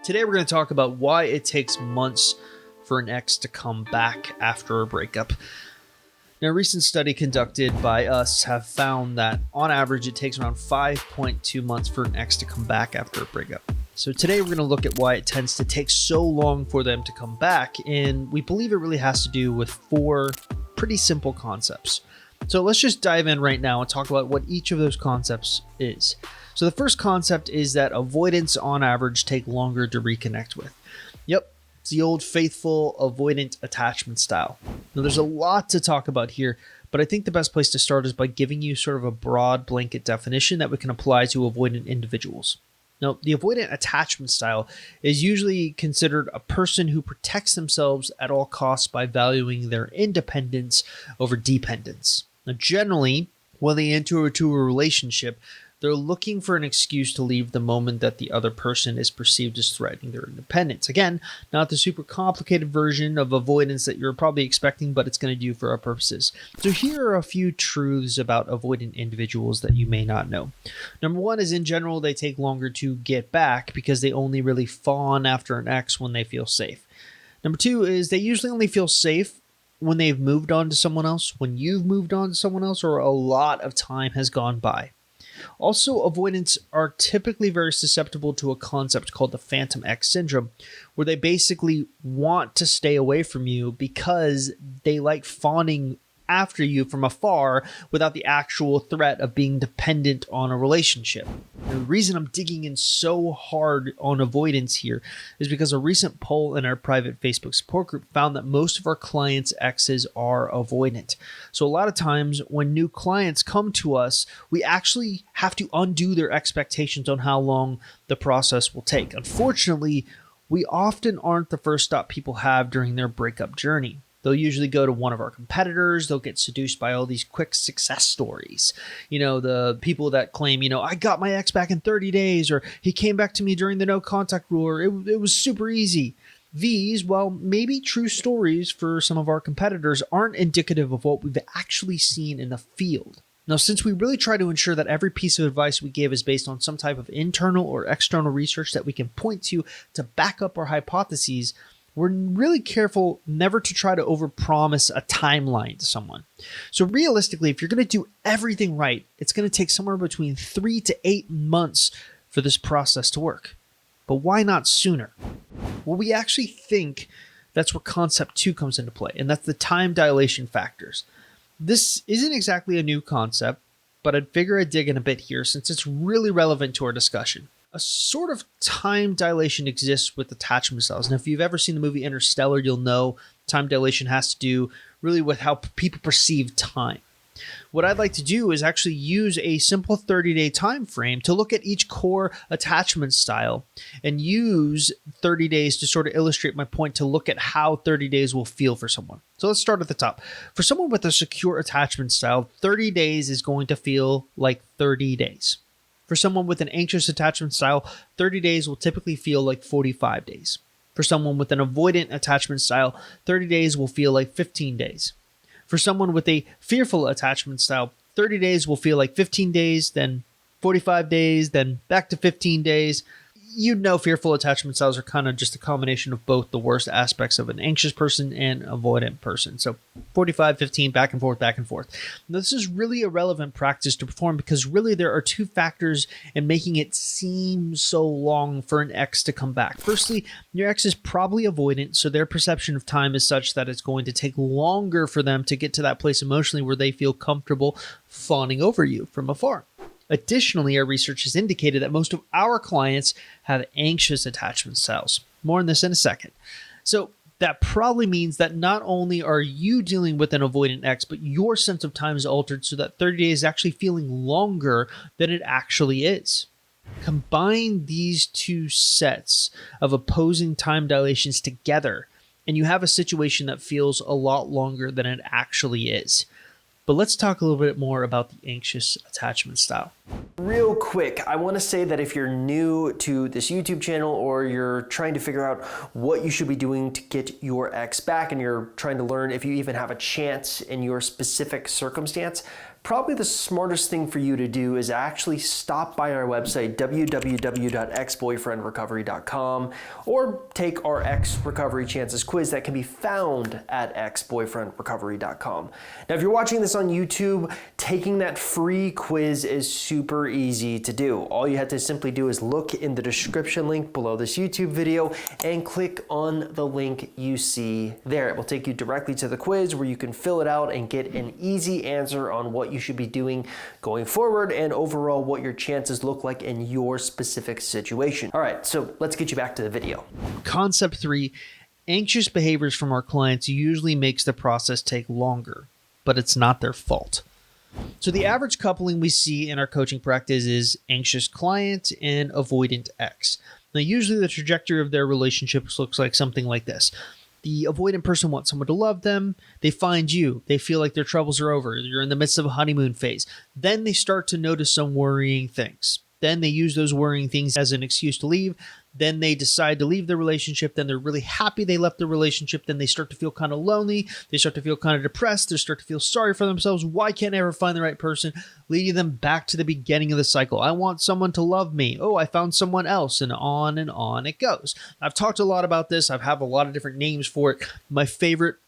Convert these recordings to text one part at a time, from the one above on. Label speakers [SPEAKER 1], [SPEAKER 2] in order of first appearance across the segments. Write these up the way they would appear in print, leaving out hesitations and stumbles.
[SPEAKER 1] Today we're going to talk about why it takes months for an ex to come back after a breakup. Now, a recent study conducted by us have found that on average it takes around 5.2 months for an ex to come back after a breakup. So today we're going to look at why it tends to take so long for them to come back, and we believe it really has to do with 4 pretty simple concepts. So let's just dive in right now and talk about what each of those concepts is. So the first concept is that avoidants on average take longer to reconnect with. Yep, it's the old faithful avoidant attachment style. Now there's a lot to talk about here, but I think the best place to start is by giving you sort of a broad blanket definition that we can apply to avoidant individuals. Now, the avoidant attachment style is usually considered a person who protects themselves at all costs by valuing their independence over dependence. Now, generally, when they enter into a relationship, they're looking for an excuse to leave the moment that the other person is perceived as threatening their independence. Again, not the super complicated version of avoidance that you're probably expecting, but it's going to do for our purposes. So here are a few truths about avoidant individuals that you may not know. Number one is, in general, they take longer to get back because they only really fawn after an ex when they feel safe. Number two is they usually only feel safe when they've moved on to someone else, when you've moved on to someone else, or a lot of time has gone by. Also, avoidants are typically very susceptible to a concept called the phantom ex syndrome, where they basically want to stay away from you because they like fawning after you from afar without the actual threat of being dependent on a relationship. The reason I'm digging in so hard on avoidance here is because a recent poll in our private Facebook support group found that most of our clients' exes are avoidant. So a lot of times when new clients come to us, we actually have to undo their expectations on how long the process will take. Unfortunately, we often aren't the first stop people have during their breakup journey. They'll usually go to one of our competitors. They'll get seduced by all these quick success stories. The people that claim, I got my ex back in 30 days, or he came back to me during the no contact rule, or it was super easy. These, while maybe true stories for some of our competitors, aren't indicative of what we've actually seen in the field. Now, since we really try to ensure that every piece of advice we give is based on some type of internal or external research that we can point to back up our hypotheses, we're really careful never to try to overpromise a timeline to someone. So realistically, if you're going to do everything right, it's going to take somewhere between 3 to 8 months for this process to work. But why not sooner? Well, we actually think that's where concept 2 comes into play, and that's the time dilation factors. This isn't exactly a new concept, but I'd figure I'd dig in a bit here since it's really relevant to our discussion. A sort of time dilation exists with attachment styles. And if you've ever seen the movie Interstellar, you'll know time dilation has to do really with how people perceive time. What I'd like to do is actually use a simple 30-day time frame to look at each core attachment style and use 30 days to sort of illustrate my point, to look at how 30 days will feel for someone. So let's start at the top. For someone with a secure attachment style, 30 days is going to feel like 30 days. For someone with an anxious attachment style, 30 days will typically feel like 45 days. For someone with an avoidant attachment style, 30 days will feel like 15 days. For someone with a fearful attachment style, 30 days will feel like 15 days, then 45 days, then back to 15 days. Fearful attachment styles are kind of just a combination of both the worst aspects of an anxious person and avoidant person. So 45, 15, back and forth, back and forth. Now, this is really a relevant practice to perform because really there are 2 factors in making it seem so long for an ex to come back. Firstly, your ex is probably avoidant, so their perception of time is such that it's going to take longer for them to get to that place emotionally where they feel comfortable fawning over you from afar. Additionally, our research has indicated that most of our clients have anxious attachment styles. More on this in a second. So that probably means that not only are you dealing with an avoidant ex, but your sense of time is altered so that 30 days is actually feeling longer than it actually is. Combine these 2 sets of opposing time dilations together, and you have a situation that feels a lot longer than it actually is. But let's talk a little bit more about the anxious attachment style.
[SPEAKER 2] Real quick, I want to say that if you're new to this YouTube channel or you're trying to figure out what you should be doing to get your ex back and you're trying to learn if you even have a chance in your specific circumstance, probably the smartest thing for you to do is actually stop by our website, www.exboyfriendrecovery.com, or take our X Recovery Chances quiz that can be found at exboyfriendrecovery.com. Now, if you're watching this on YouTube, taking that free quiz is super easy to do. All you have to simply do is look in the description link below this YouTube video and click on the link you see there. It will take you directly to the quiz where you can fill it out and get an easy answer on what you should be doing going forward and overall what your chances look like in your specific situation. All right, so let's get you back to the video.
[SPEAKER 1] Concept 3, anxious behaviors from our clients usually makes the process take longer, but it's not their fault. So the average coupling we see in our coaching practice is anxious client and avoidant ex. Now, usually the trajectory of their relationships looks like something like this. The avoidant person wants someone to love them. They find you. They feel like their troubles are over. You're in the midst of a honeymoon phase. Then they start to notice some worrying things. Then they use those worrying things as an excuse to leave. Then they decide to leave the relationship. Then they're really happy they left the relationship. Then they start to feel kind of lonely. They start to feel kind of depressed. They start to feel sorry for themselves. Why can't I ever find the right person? Leading them back to the beginning of the cycle. I want someone to love me. Oh, I found someone else, and on it goes. I've talked a lot about this. I have a lot of different names for it. My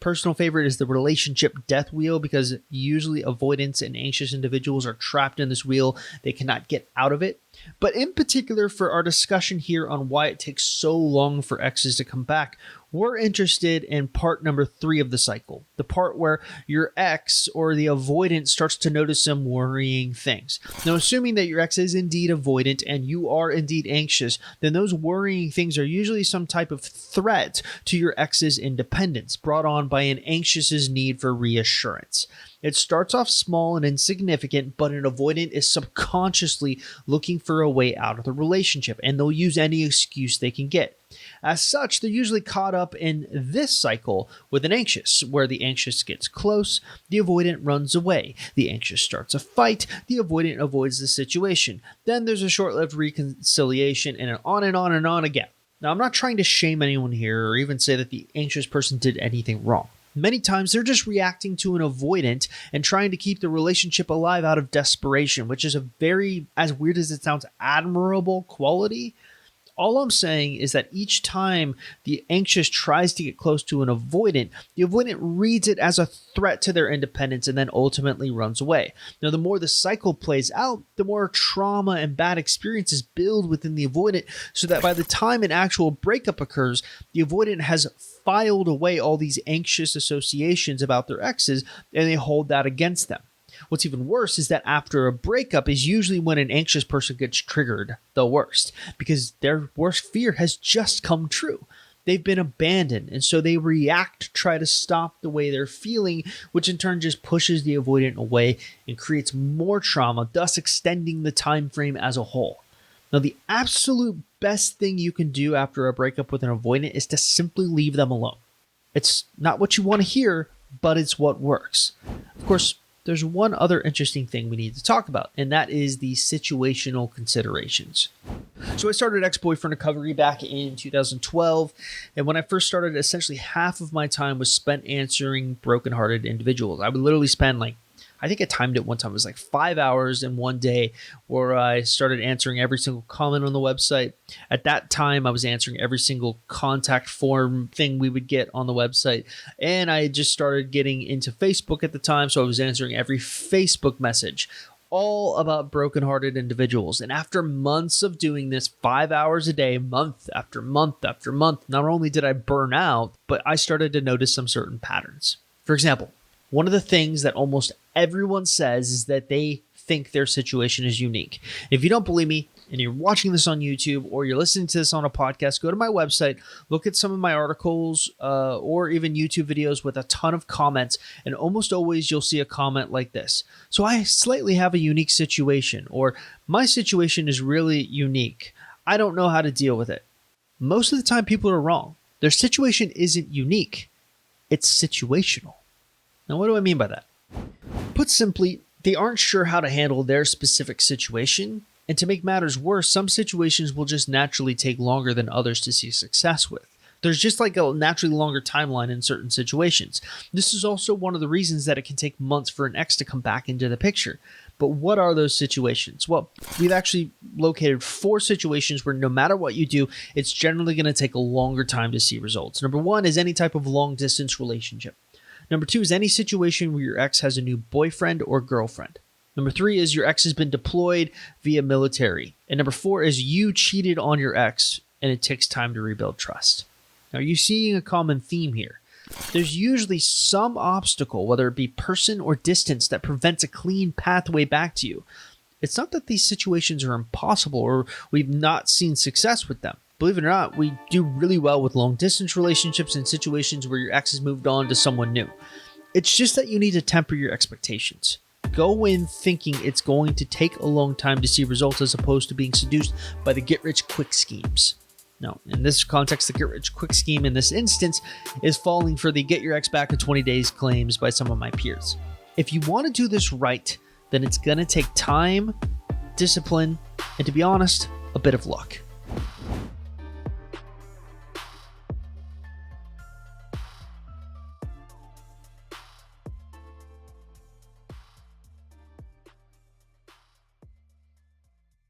[SPEAKER 1] personal favorite is the relationship death wheel, because usually avoidance and anxious individuals are trapped in this wheel. They cannot get out of it. But in particular, for our discussion here on why it takes so long for exes to come back, we're interested in part number 3 of the cycle, the part where your ex or the avoidant starts to notice some worrying things. Now, assuming that your ex is indeed avoidant and you are indeed anxious, then those worrying things are usually some type of threat to your ex's independence, brought on by an anxious's need for reassurance. It starts off small and insignificant, but an avoidant is subconsciously looking for a way out of the relationship, and they'll use any excuse they can get. As such, they're usually caught up in this cycle with an anxious, where the anxious gets close, the avoidant runs away, the anxious starts a fight, the avoidant avoids the situation. Then there's a short-lived reconciliation, and on and on and on again. Now, I'm not trying to shame anyone here or even say that the anxious person did anything wrong. Many times they're just reacting to an avoidant and trying to keep the relationship alive out of desperation, which is a very, as weird as it sounds, admirable quality. All I'm saying is that each time the anxious tries to get close to an avoidant, the avoidant reads it as a threat to their independence and then ultimately runs away. Now, the more the cycle plays out, the more trauma and bad experiences build within the avoidant, so that by the time an actual breakup occurs, the avoidant has filed away all these anxious associations about their exes, and they hold that against them. What's even worse is that after a breakup is usually when an anxious person gets triggered the worst, because their worst fear has just come true. They've been abandoned, and so they react to try to stop the way they're feeling, which in turn just pushes the avoidant away and creates more trauma, thus extending the time frame as a whole. Now, the absolute best thing you can do after a breakup with an avoidant is to simply leave them alone. It's not what you want to hear, but it's what works. Of course, there's one other interesting thing we need to talk about, and that is the situational considerations. So I started Ex-Boyfriend Recovery back in 2012, and when I first started, essentially half of my time was spent answering brokenhearted individuals. I would literally spend I think I timed it one time. It was 5 hours in one day where I started answering every single comment on the website. At that time, I was answering every single contact form thing we would get on the website. And I just started getting into Facebook at the time, so I was answering every Facebook message, all about brokenhearted individuals. And after months of doing this 5 hours a day, month after month after month, not only did I burn out, but I started to notice some certain patterns. For example, one of the things that almost everyone says is that they think their situation is unique. If you don't believe me, and you're watching this on YouTube or you're listening to this on a podcast, go to my website, look at some of my articles or even YouTube videos with a ton of comments, and almost always you'll see a comment like this. So I slightly have a unique situation, or my situation is really unique. I don't know how to deal with it. Most of the time people are wrong. Their situation isn't unique. It's situational. Now, what do I mean by that? Put simply, they aren't sure how to handle their specific situation, and to make matters worse, some situations will just naturally take longer than others to see success with. There's just like a naturally longer timeline in certain situations. This is also one of the reasons that it can take months for an ex to come back into the picture. But what are those situations? Well, we've actually located 4 situations where no matter what you do, it's generally going to take a longer time to see results. Number 1 is any type of long distance relationship. Number 2 is any situation where your ex has a new boyfriend or girlfriend. Number 3 is your ex has been deployed via military. And number 4 is you cheated on your ex and it takes time to rebuild trust. Now, are you seeing a common theme here? There's usually some obstacle, whether it be person or distance, that prevents a clean pathway back to you. It's not that these situations are impossible or we've not seen success with them. Believe it or not, we do really well with long distance relationships and situations where your ex has moved on to someone new. It's just that you need to temper your expectations. Go in thinking it's going to take a long time to see results as opposed to being seduced by the get-rich-quick schemes. Now, in this context, the get-rich-quick scheme in this instance is falling for the get your ex back in 20 days claims by some of my peers. If you want to do this right, then it's going to take time, discipline, and to be honest, a bit of luck.